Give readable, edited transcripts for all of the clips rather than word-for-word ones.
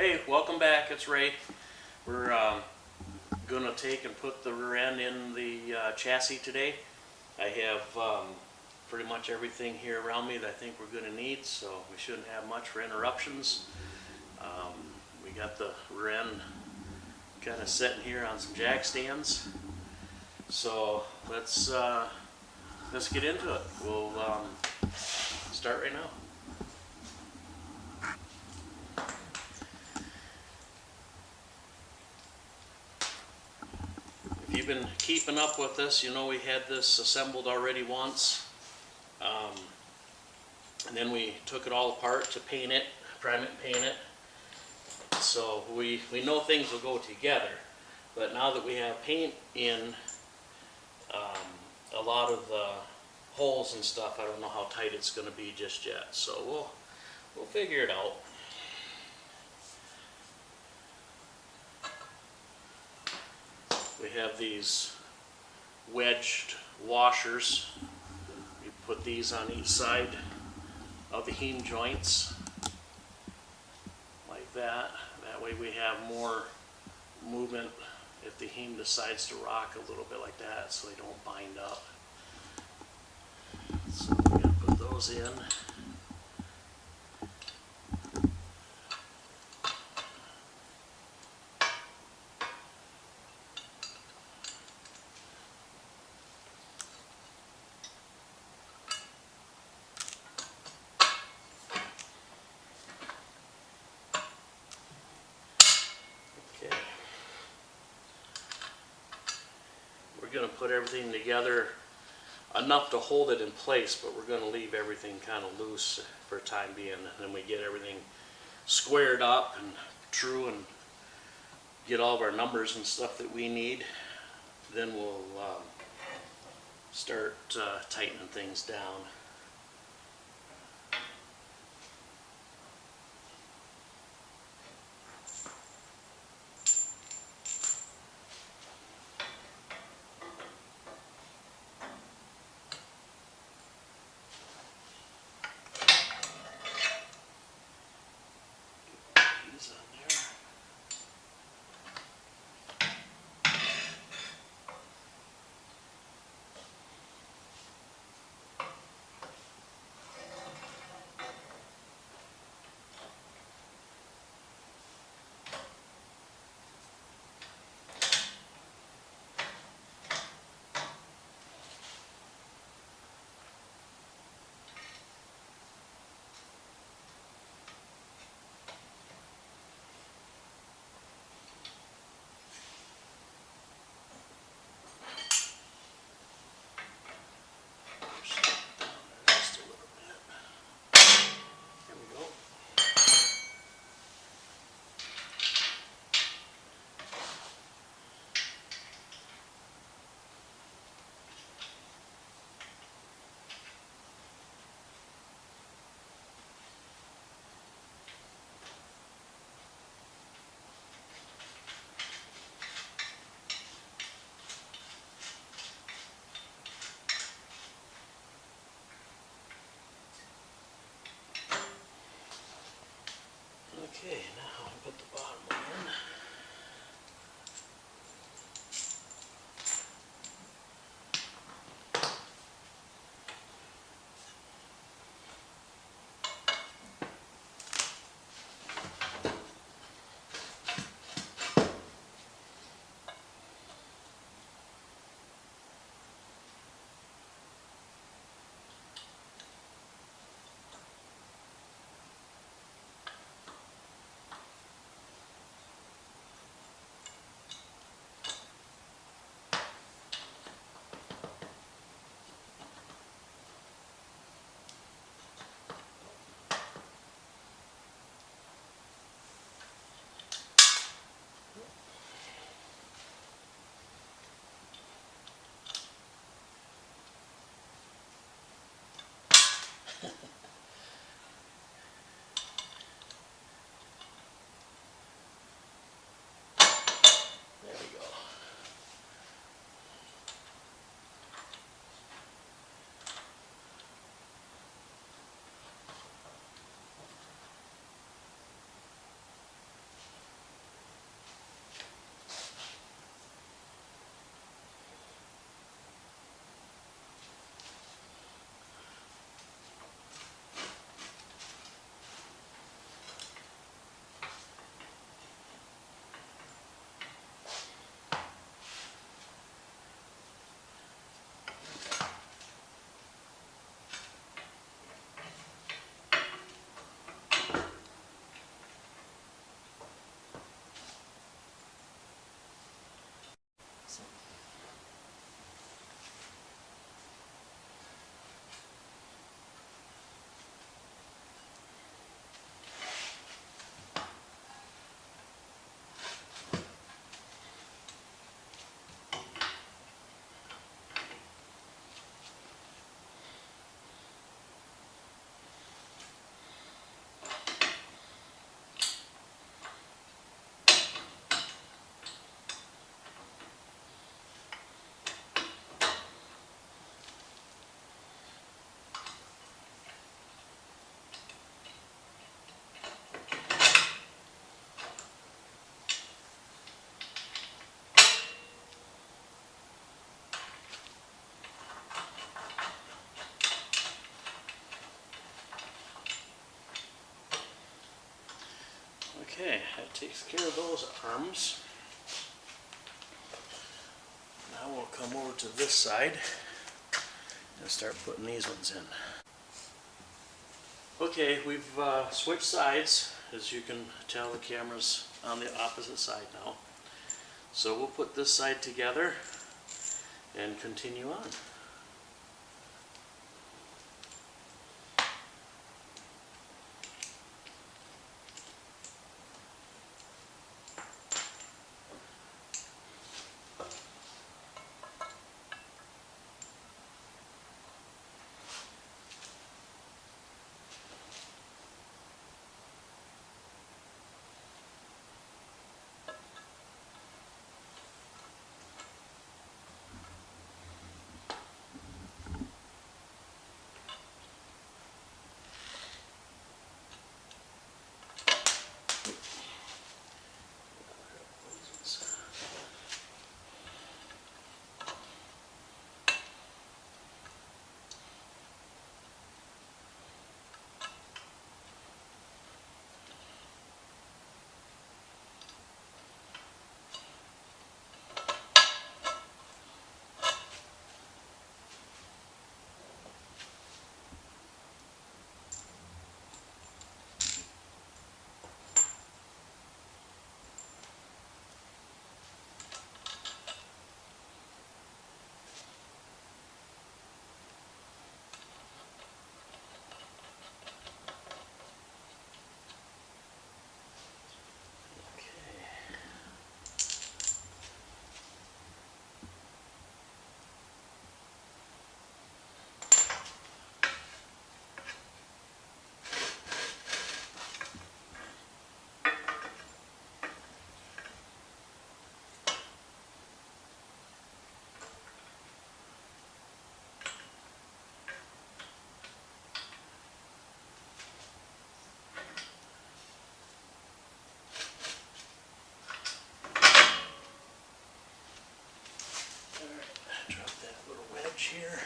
Hey, welcome back. It's Ray. We're gonna take and put the rear end in the chassis today. I have pretty much everything here around me that I think we're gonna need, so we shouldn't have much for interruptions. We got the rear end kind of sitting here on some jack stands. So let's get into it. We'll start right now. If you've been keeping up with this, you know we had this assembled already once. And then we took it all apart to paint it, prime it, paint it. So we know things will go together. But now that we have paint in a lot of the holes and stuff, I don't know how tight it's going to be just yet. So we'll figure it out. We have these wedged washers. We put these on each side of the heam joints like that. That way we have more movement if the heam decides to rock a little bit like that, so they don't bind up. So we're going to put those in. Okay. We're going to put everything together enough to hold it in place, but we're going to leave everything kind of loose for the time being. And then we get everything squared up and true and get all of our numbers and stuff that we need. Then we'll start tightening things down. These on there. Just a little bit. There we go. Okay, now I'll put the bottom one in. Okay, that takes care of those arms. Now we'll come over to this side and start putting these ones in. Okay, we've switched sides. As you can tell, the camera's on the opposite side now. So we'll put this side together and continue on. Drop that little wedge here.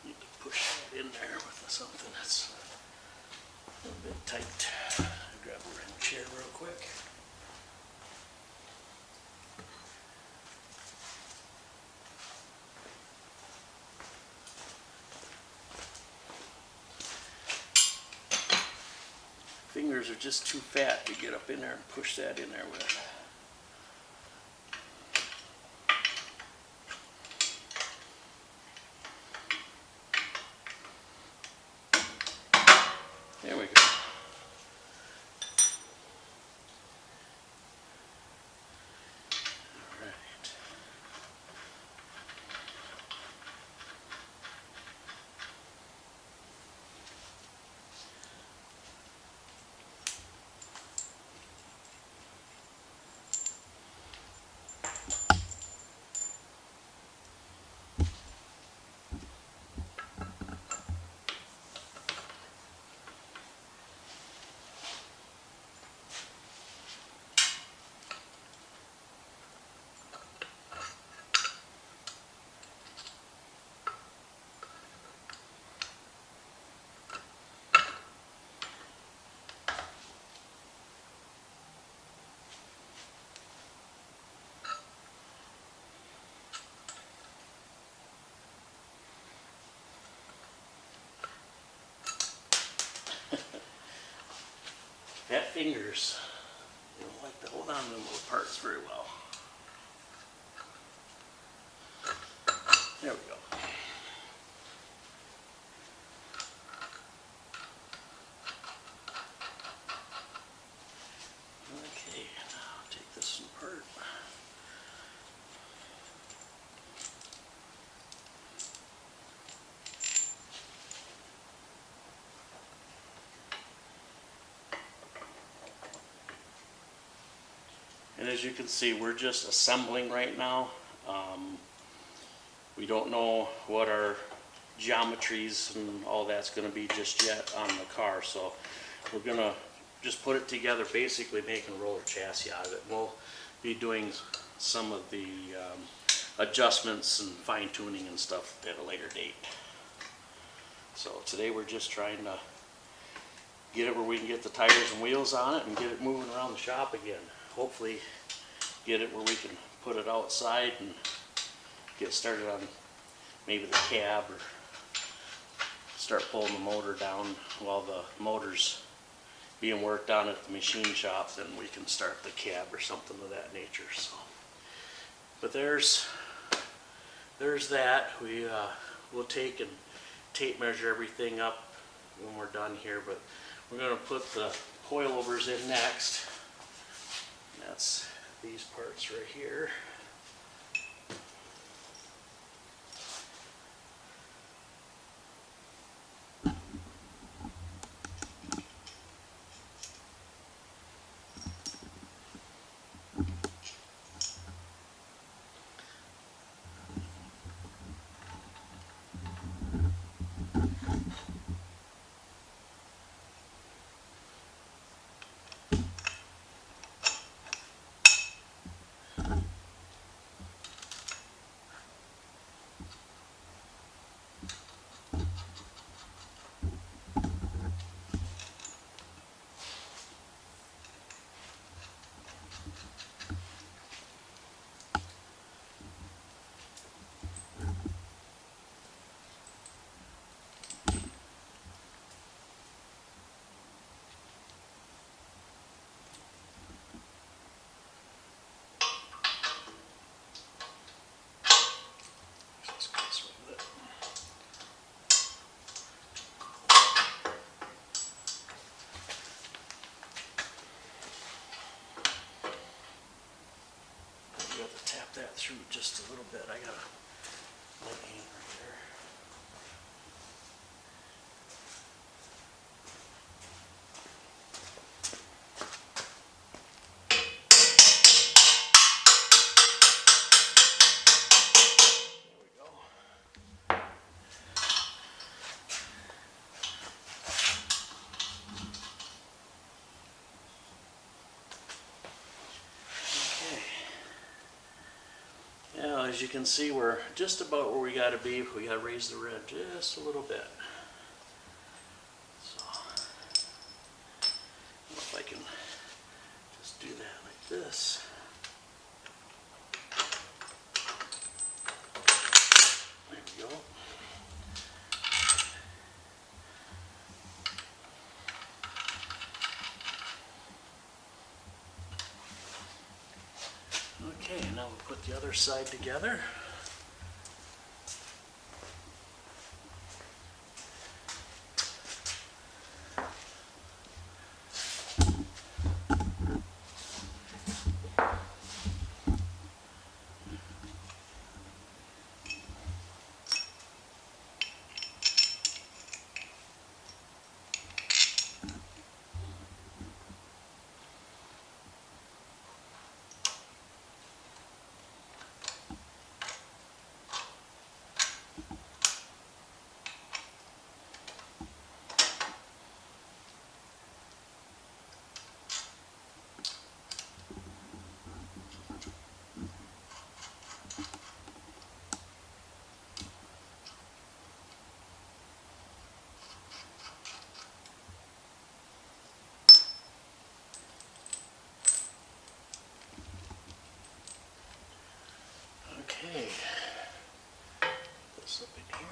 Need to push that in there with something that's a little bit tight. Grab a wrench here real quick. Fingers are just too fat to get up in there and push that in there with. There we go. All right. Fat fingers. You don't like to hold on to them little parts very well. There we go. Okay, now take this apart. And as you can see, we're just assembling right now. We don't know what our geometries and all that's going to be just yet on the car. So we're going to just put it together, basically making a roller chassis out of it. We'll be doing some of the adjustments and fine tuning and stuff at a later date. So today we're just trying to get it where we can get the tires and wheels on it and get it moving around the shop again. Hopefully get it where we can put it outside and get started on maybe the cab, or start pulling the motor down while the motor's being worked on at the machine shop. Then we can start the cab or something of that nature. So, but there's that. We'll take and tape measure everything up when we're done here, but we're going to put the coilovers in next. And that's these parts right here. That through just a little bit. I got a light hand right there. There we go. Now, as you can see, we're just about where we got to be. We got to raise the rim just a little bit. So, I don't know if I can just do that like this. There we go. Okay, now we'll put the other side together. Okay, put this up in here.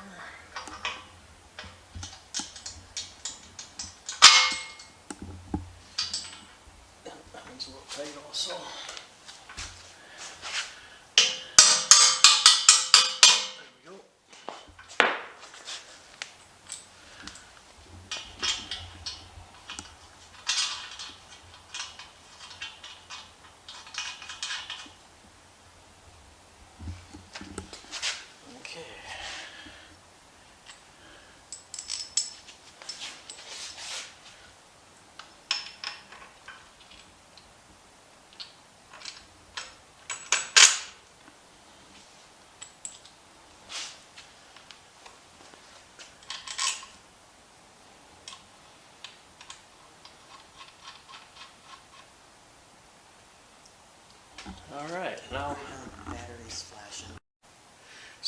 That one's a little tight also. There we go. Okay.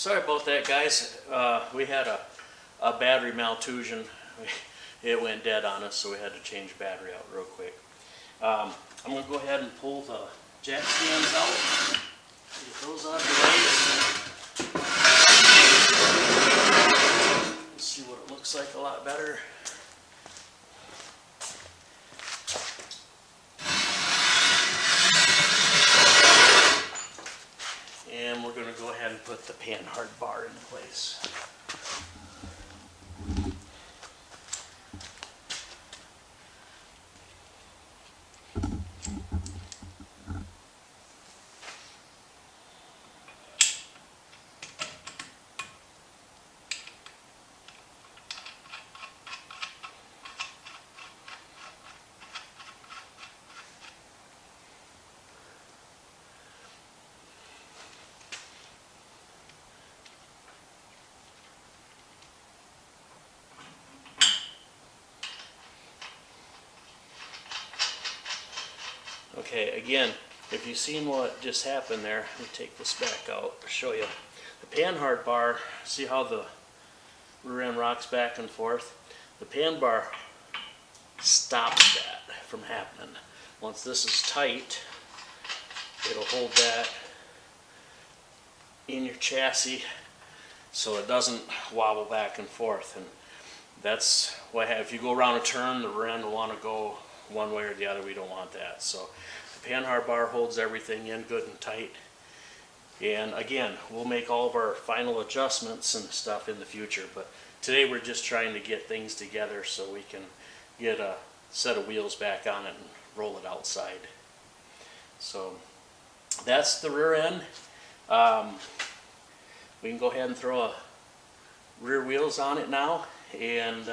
Sorry about that, guys. We had a battery maltousion. It went dead on us, so we had to change the battery out real quick. I'm going to go ahead and pull the jack stands out. Get those out of the way. Let's see what it looks like a lot better. And we're going to go ahead and put the panhard bar in place. Okay, again, if you've seen what just happened there, let me take this back out to show you. The panhard bar, see how the rear end rocks back and forth? The pan bar stops that from happening. Once this is tight, it'll hold that in your chassis so it doesn't wobble back and forth. And that's why if you go around a turn, the rear end will want to go one way or the other. We don't want that. So the panhard bar holds everything in good and tight. And again, we'll make all of our final adjustments and stuff in the future, but today we're just trying to get things together so we can get a set of wheels back on it and roll it outside. So that's the rear end. We can go ahead and throw a rear wheels on it now, and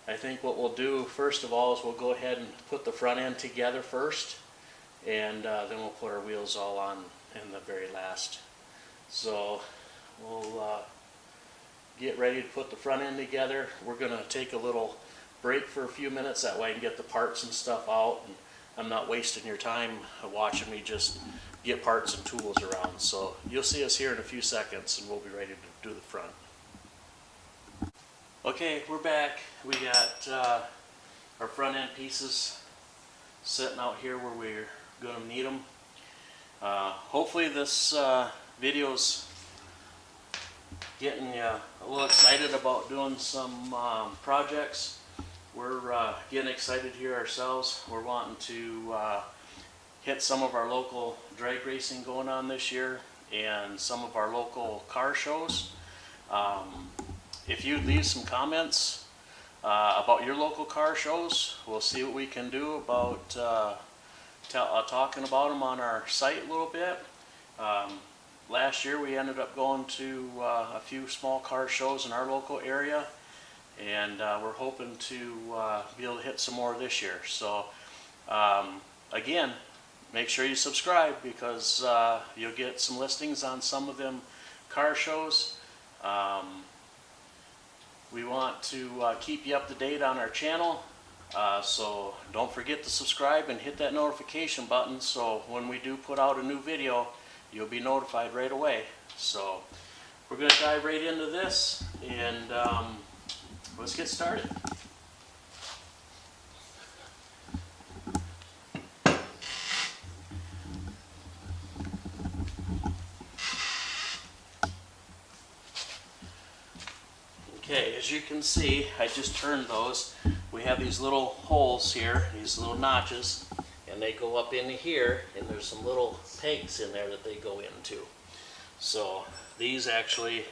I think what we'll do first of all is we'll go ahead and put the front end together first, and then we'll put our wheels all on in the very last. So we'll get ready to put the front end together. We're going to take a little break for a few minutes, that way I can get the parts and stuff out, and I'm not wasting your time watching me just get parts and tools around. So you'll see us here in a few seconds and we'll be ready to do the front. Okay, we're back. We got our front end pieces sitting out here where we're going to need them. Hopefully this video's getting you a little excited about doing some projects. We're getting excited here ourselves. We're wanting to hit some of our local drag racing going on this year and some of our local car shows. If you leave some comments about your local car shows, we'll see what we can do about talking about them on our site a little bit. Last year we ended up going to a few small car shows in our local area, and we're hoping to be able to hit some more this year. So again, make sure you subscribe, because you'll get some listings on some of them car shows. We want to keep you up to date on our channel, so don't forget to subscribe and hit that notification button, so when we do put out a new video, you'll be notified right away. So we're going to dive right into this, and let's get started. Okay, as you can see, I just turned those. We have these little holes here, these little notches, and they go up into here, and there's some little pegs in there that they go into. So these actually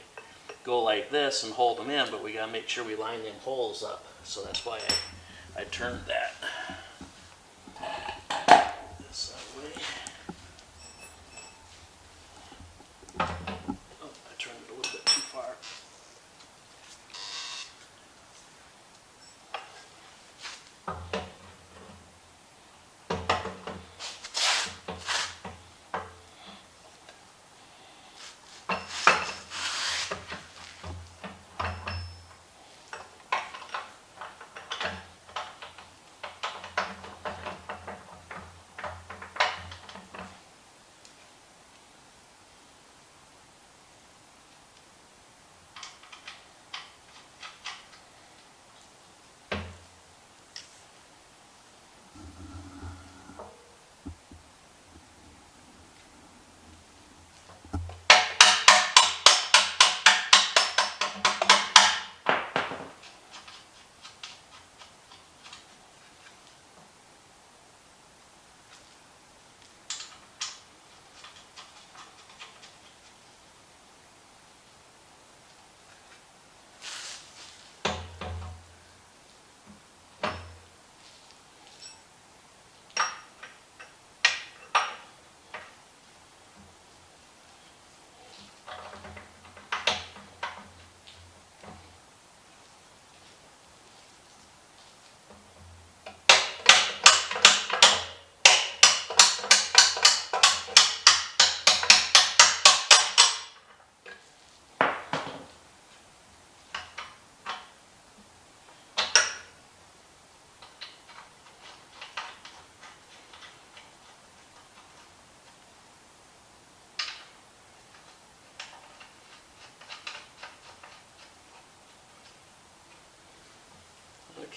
go like this and hold them in, but we got to make sure we line them holes up. So that's why I turned that this way. Oh, I turned it a little bit too far.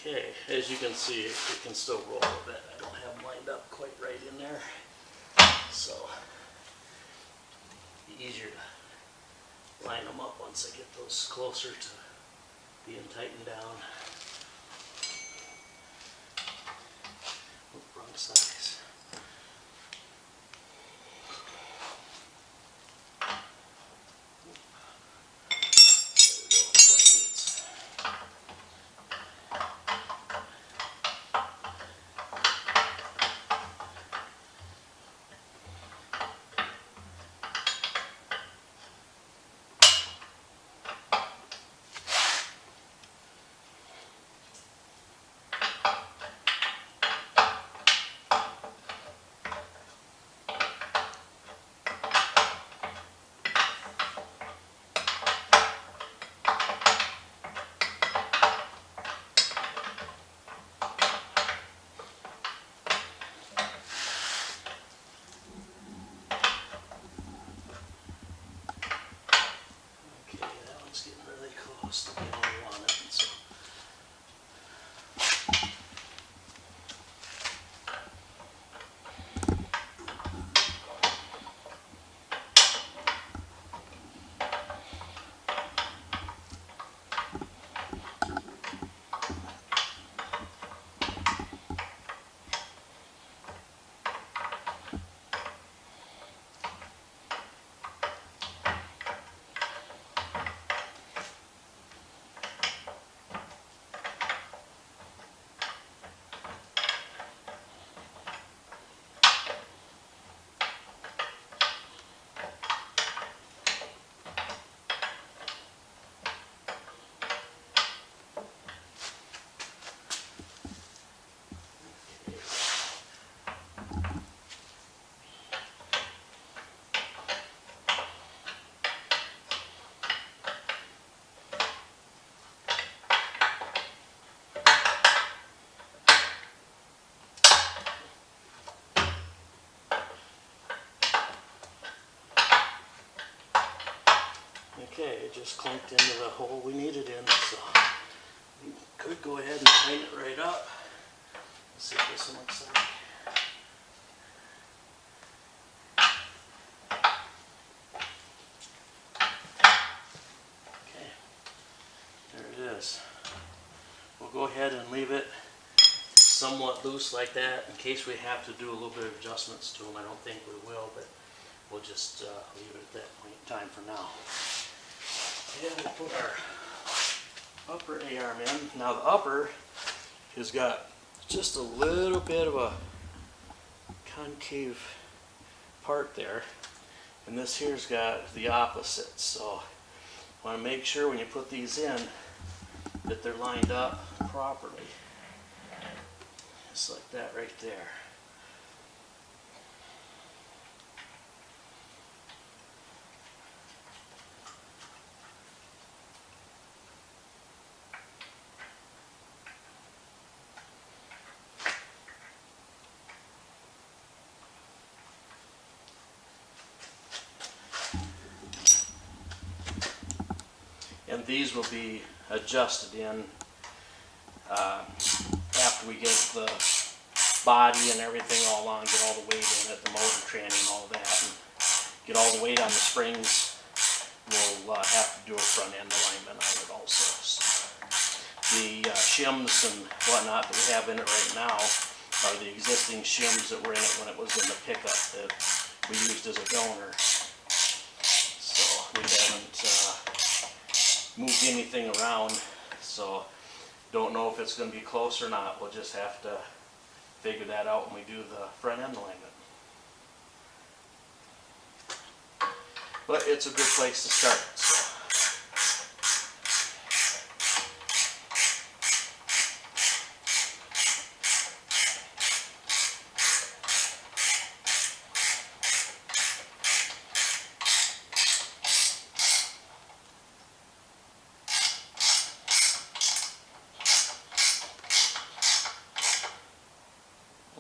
Okay, as you can see, it can still roll a bit. I don't have them lined up quite right in there, so it'll be easier to line them up once I get those closer to being tightened down. Oop, wrong size. Getting really close to being where I want it. So. Okay, it just clanked into the hole we needed in, so we could go ahead and tighten it right up. Let's see what this one looks like. Okay, there it is. We'll go ahead and leave it somewhat loose like that in case we have to do a little bit of adjustments to them. I don't think we will, but we'll just leave it at that point in time for now. And we'll put our upper A-arm in. Now the upper has got just a little bit of a concave part there, and this here's got the opposite. So you want to make sure when you put these in that they're lined up properly. Just like that right there. And these will be adjusted in after we get the body and everything all on, get all the weight in it, the motor tranny and all that, and get all the weight on the springs. We'll have to do a front end alignment on it also. So the shims and whatnot that we have in it right now are the existing shims that were in it when it was in the pickup that we used as a donor. So we haven't moved anything around, so don't know if it's going to be close or not. We'll just have to figure that out when we do the front end alignment. But it's a good place to start. So.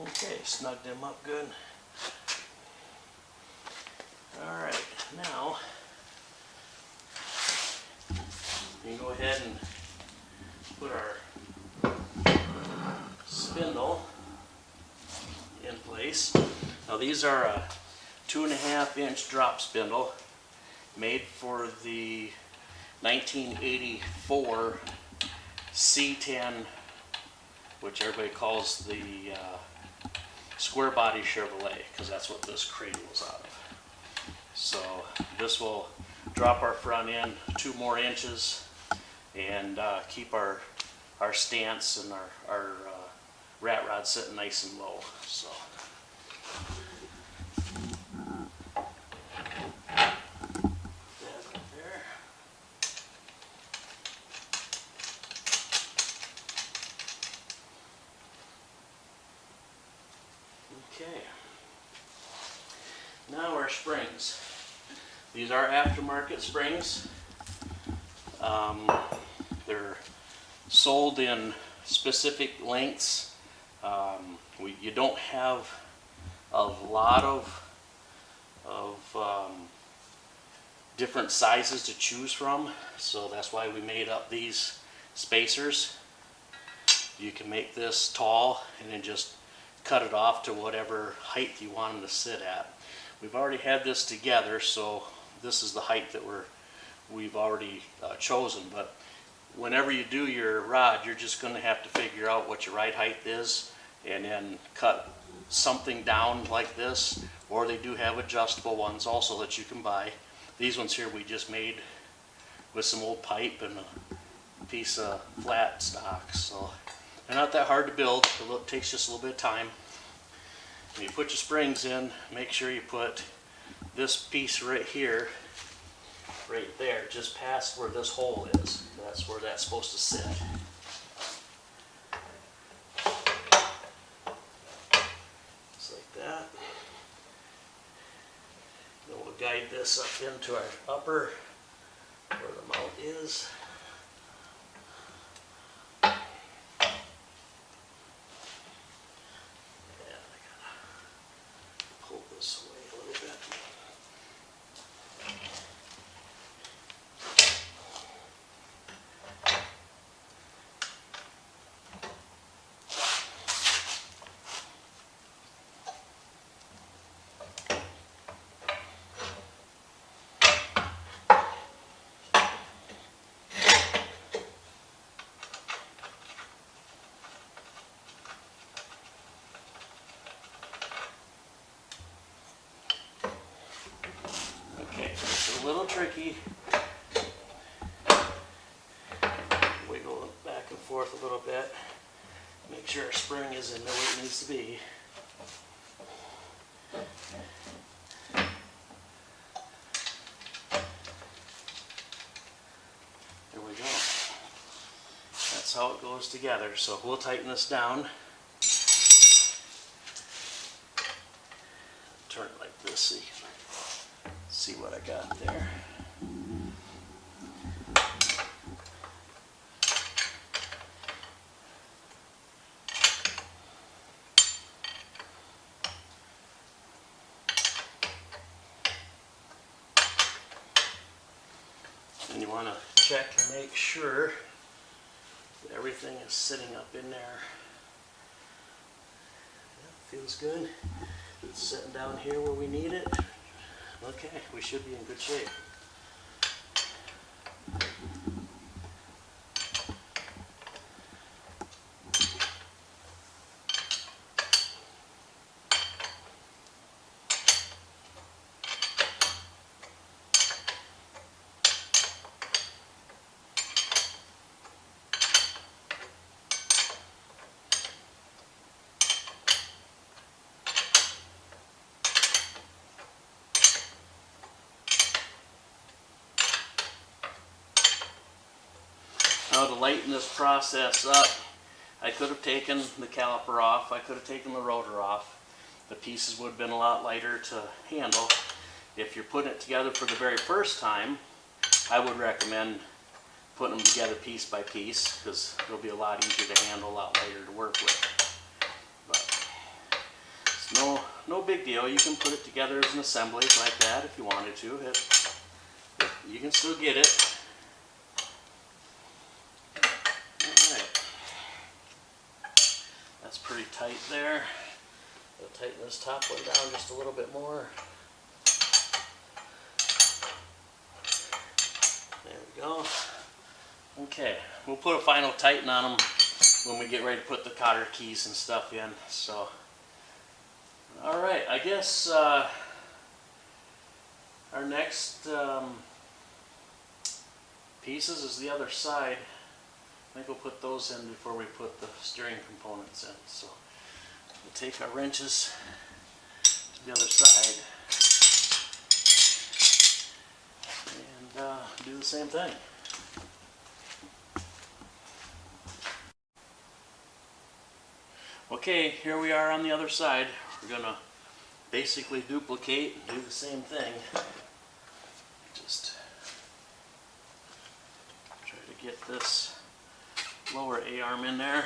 Okay, snug them up good. Alright, now we can go ahead and put our Willys. Now these are a 2.5-inch drop spindle made for the 1984 C10, which everybody calls the square body Chevrolet, because that's what this cradle is out of. So this will drop our front end 2 more inches and keep our stance and our rat rod sitting nice and low. So okay. Now our springs. These are aftermarket springs. They're sold in specific lengths. You don't have a lot of different sizes to choose from, so that's why we made up these spacers. You can make this tall and then just cut it off to whatever height you want them to sit at. We've already had this together, so this is the height that we've already chosen. But whenever you do your rod, you're just going to have to figure out what your right height is and then cut something down like this, or they do have adjustable ones also that you can buy. These ones here we just made with some old pipe and a piece of flat stock, so they're not that hard to build. It takes just a little bit of time. When you put your springs in, make sure you put this piece right here, right there, just past where this hole is. That's where that's supposed to sit. Just like that. Then we'll guide this up into our upper, where the mount is. This way a little bit. It's a little tricky. Wiggle it back and forth a little bit. Make sure our spring is in there where it needs to be. There we go. That's how it goes together. So we'll tighten this down. Turn it like this so you can see what I got there. And you want to check and make sure that everything is sitting up in there. Yeah, feels good. It's sitting down here where we need it. Okay, we should be in good shape. Now to lighten this process up, I could have taken the caliper off, I could have taken the rotor off. The pieces would have been a lot lighter to handle. If you're putting it together for the very first time, I would recommend putting them together piece by piece, because they'll be a lot easier to handle, a lot lighter to work with. But it's no big deal. You can put it together as an assembly like that if you wanted to. You can still get it. Alright. That's pretty tight there. We'll tighten this top one down just a little bit more. There we go. Okay, we'll put a final tighten on them when we get ready to put the cotter keys and stuff in. So, all right, I guess our next pieces is the other side. I think we'll put those in before we put the steering components in. So we'll take our wrenches to the other side and do the same thing. Okay, here we are on the other side. We're gonna basically duplicate and do the same thing. Just try to get this lower A-arm in there.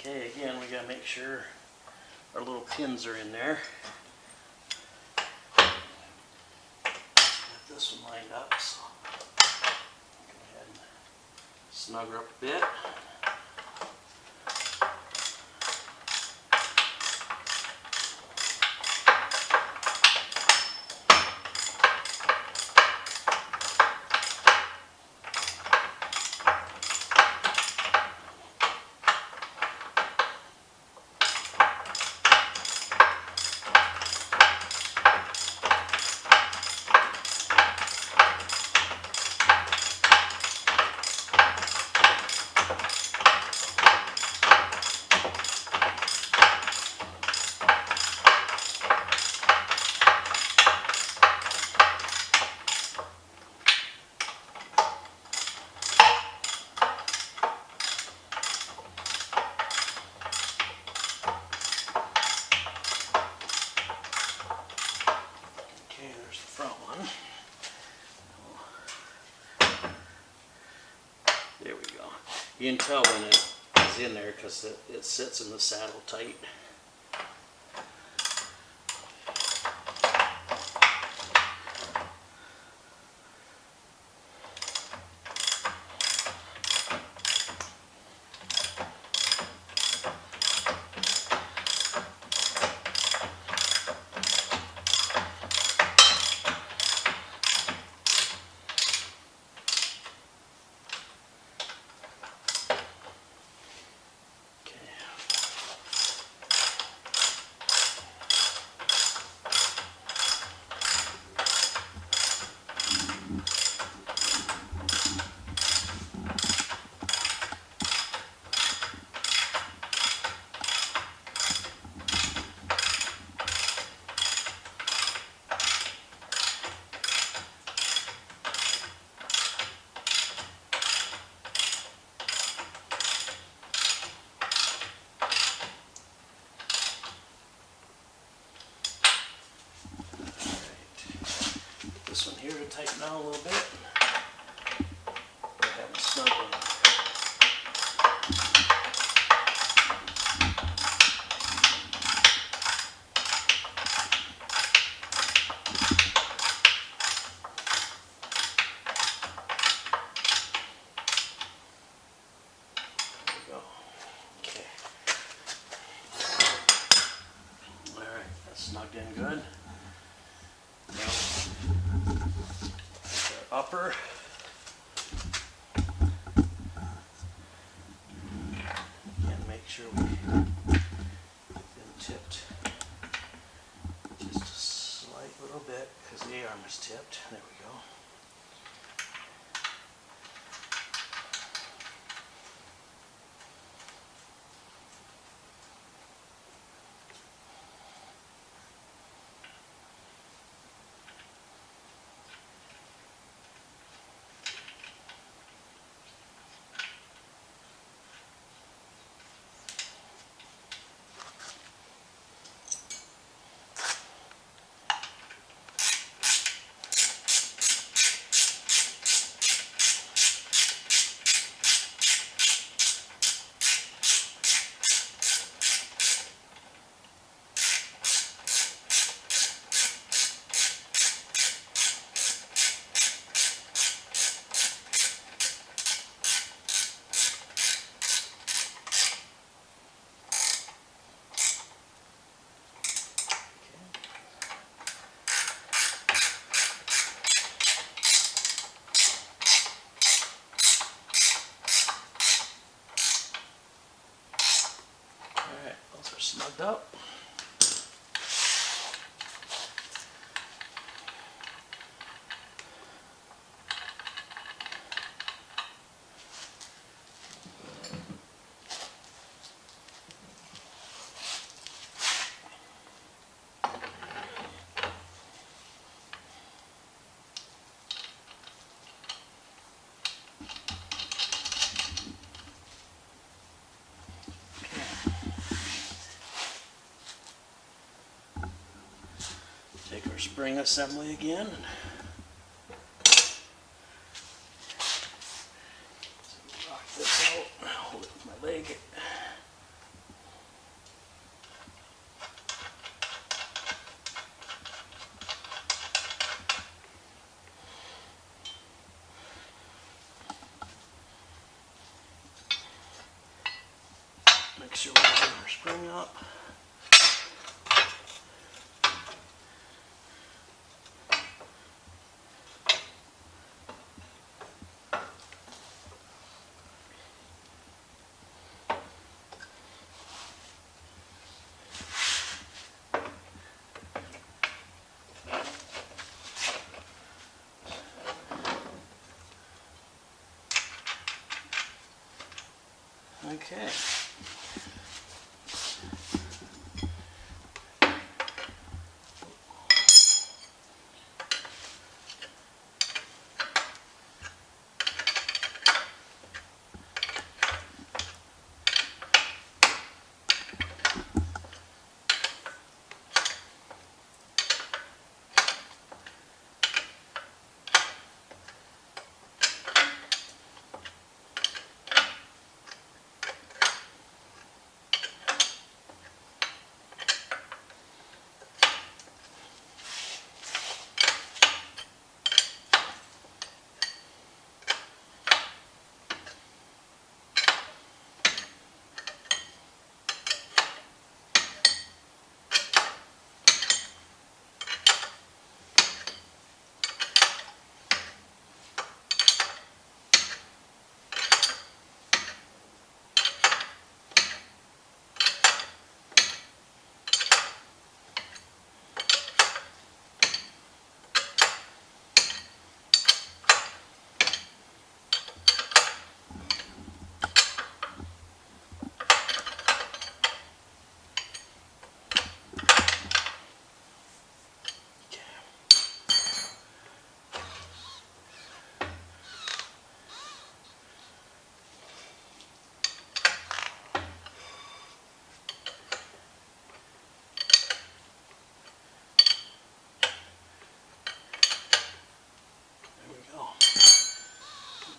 Okay, again, we gotta make sure our little pins are in there. Got this one lined up, so go ahead and snug her up a bit. There we go. You can tell when it is in there because it sits in the saddle tight. This one here to tighten down a little bit. Go ahead and snug one. There we go. Okay. All right, that's snugged in good. Now, our upper. And make sure we get them tipped just a slight little bit because the arm is tipped. There we go. Alright, those are snugged up. Take our spring assembly again. Rock this out, hold it with my leg. Make sure we line our spring up. Okay.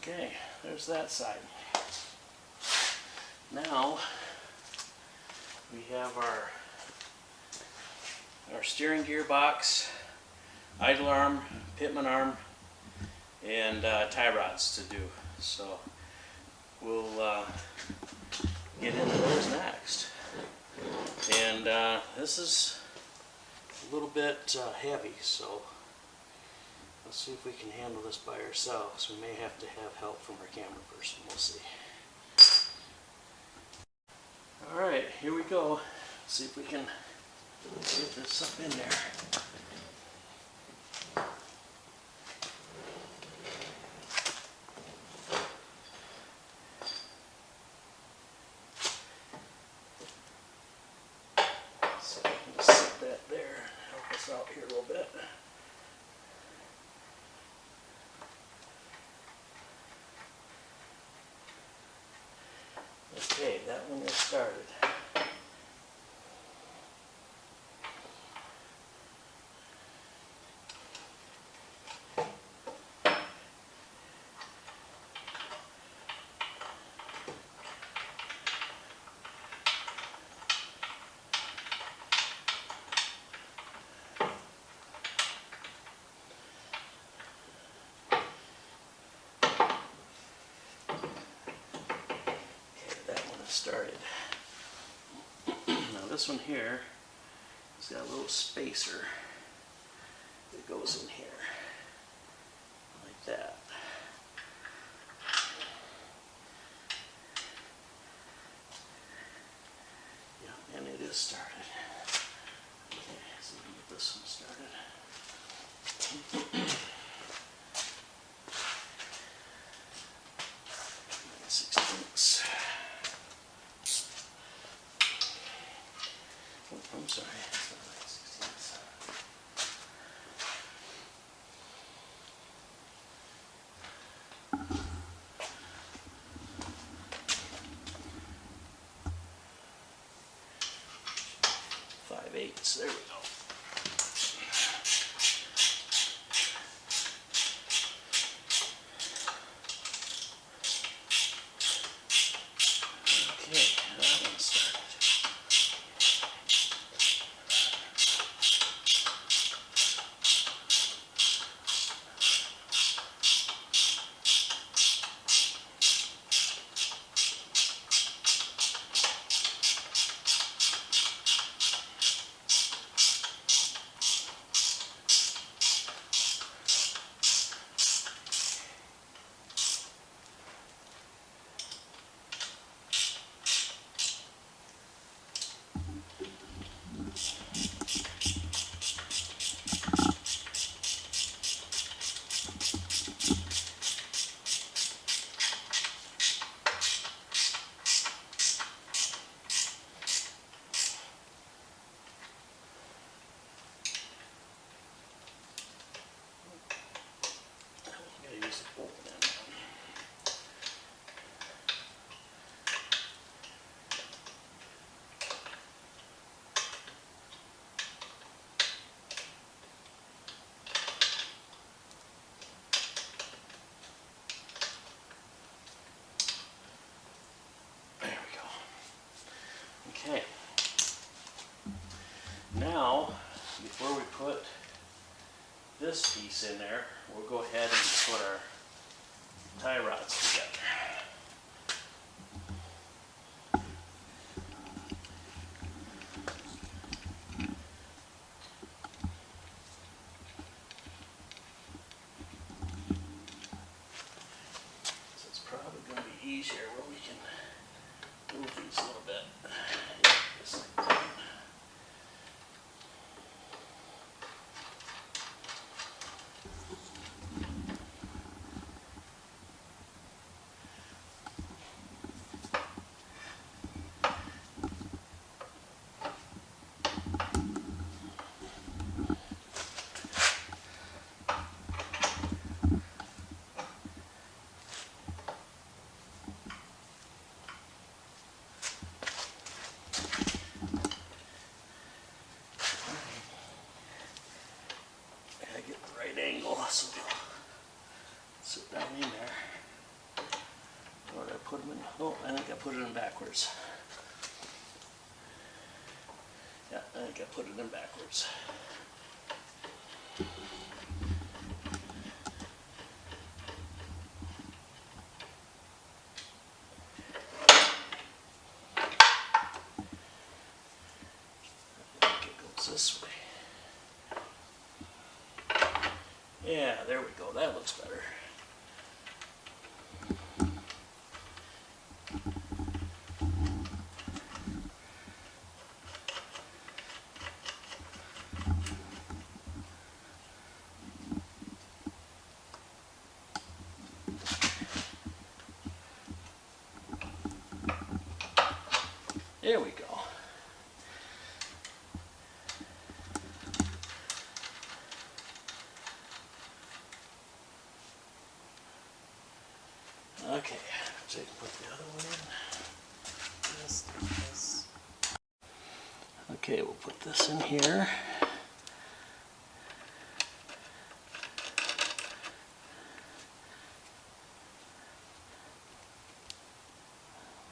Okay, there's that side. Now we have our steering gear box, idle arm, pitman arm, and tie rods to do. So we'll get into those next. And this is a little bit heavy, so Let's see if we can handle this by ourselves. We may have to have help from our camera person. We'll see. Alright, here we go. Let's see if we can get this up in there. So I can set that there, help us out here a little bit. Okay, that one is started. Started. Now this one here has got a little spacer that goes in here like that. Yeah, and it is started. Okay, so we can get this one started. 9/16. I'm sorry, it's not 9/16. 5/8. There we go. Okay, that one started. Okay, now before we put this piece in there, we'll go ahead and put our tie rods together. So it's probably going to be easier where we can move these a little bit. Just like that. Angle, so sit down in there. Or did I put them in? Oh, I think I put it in backwards. Yeah, I think I put it in backwards. I think it goes this way. Yeah, there we go. That looks better. There we go. Okay, so you can put the other one in. This. Okay, we'll put this in here.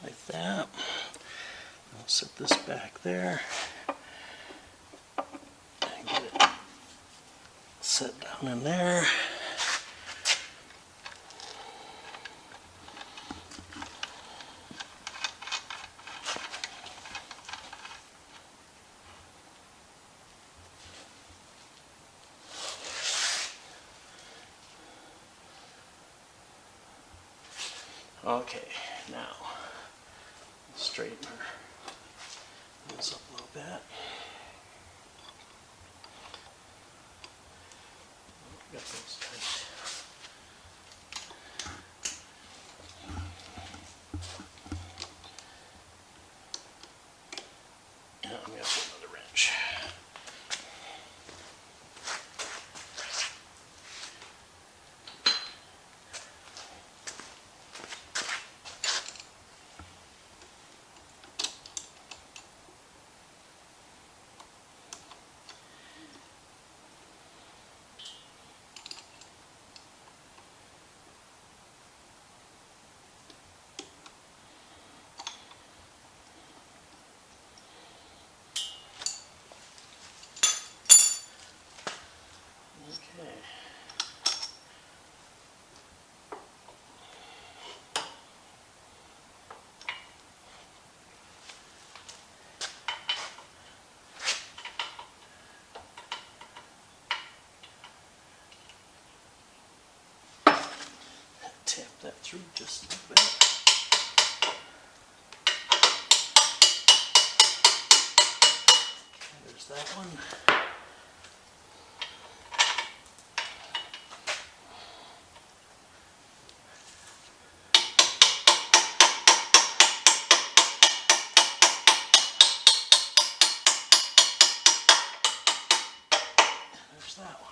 Like that. I'll set this back there. And get it set down in there. Okay, now straighten this up a little bit. Got those tight. Now I'm going to put another wrench. Okay. Tap that through just a little bit. Okay, there's that one. There's that one.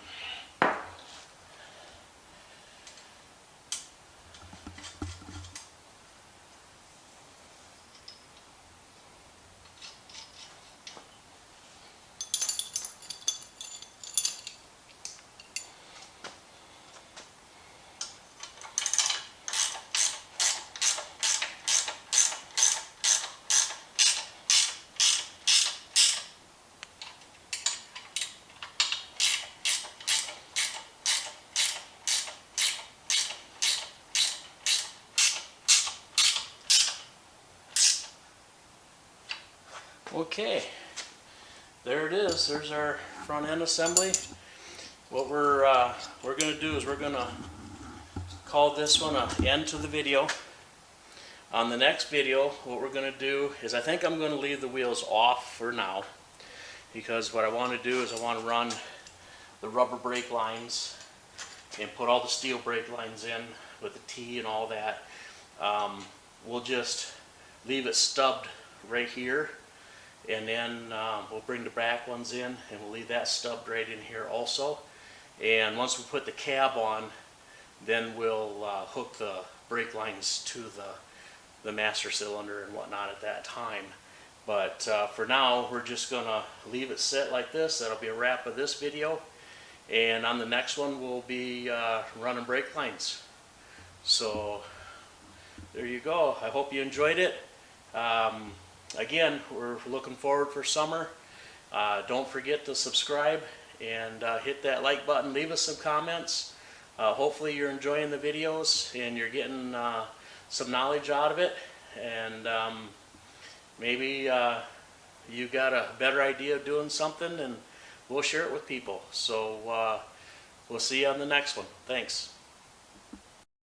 Okay, there it is. There's our front end assembly. What we're going to do is we're going to call this one an end to the video. On the next video, what we're going to do is I think I'm going to leave the wheels off for now, because what I want to do is I want to run the rubber brake lines and put all the steel brake lines in with the T and all that. We'll just leave it stubbed right here, and then we'll bring the back ones in and we'll leave that stubbed right in here also. And once we put the cab on, then we'll hook the brake lines to the master cylinder and whatnot at that time. But for now, we're just gonna leave it sit like this. That'll be a wrap of this video. And on the next one, we'll be running brake lines. So there you go. I hope you enjoyed it. Again, we're looking forward for summer. Don't forget to subscribe and hit that like button. Leave us some comments. Hopefully you're enjoying the videos and you're getting some knowledge out of it. And maybe you got a better idea of doing something, and we'll share it with people. So We'll see you on the next one. Thanks.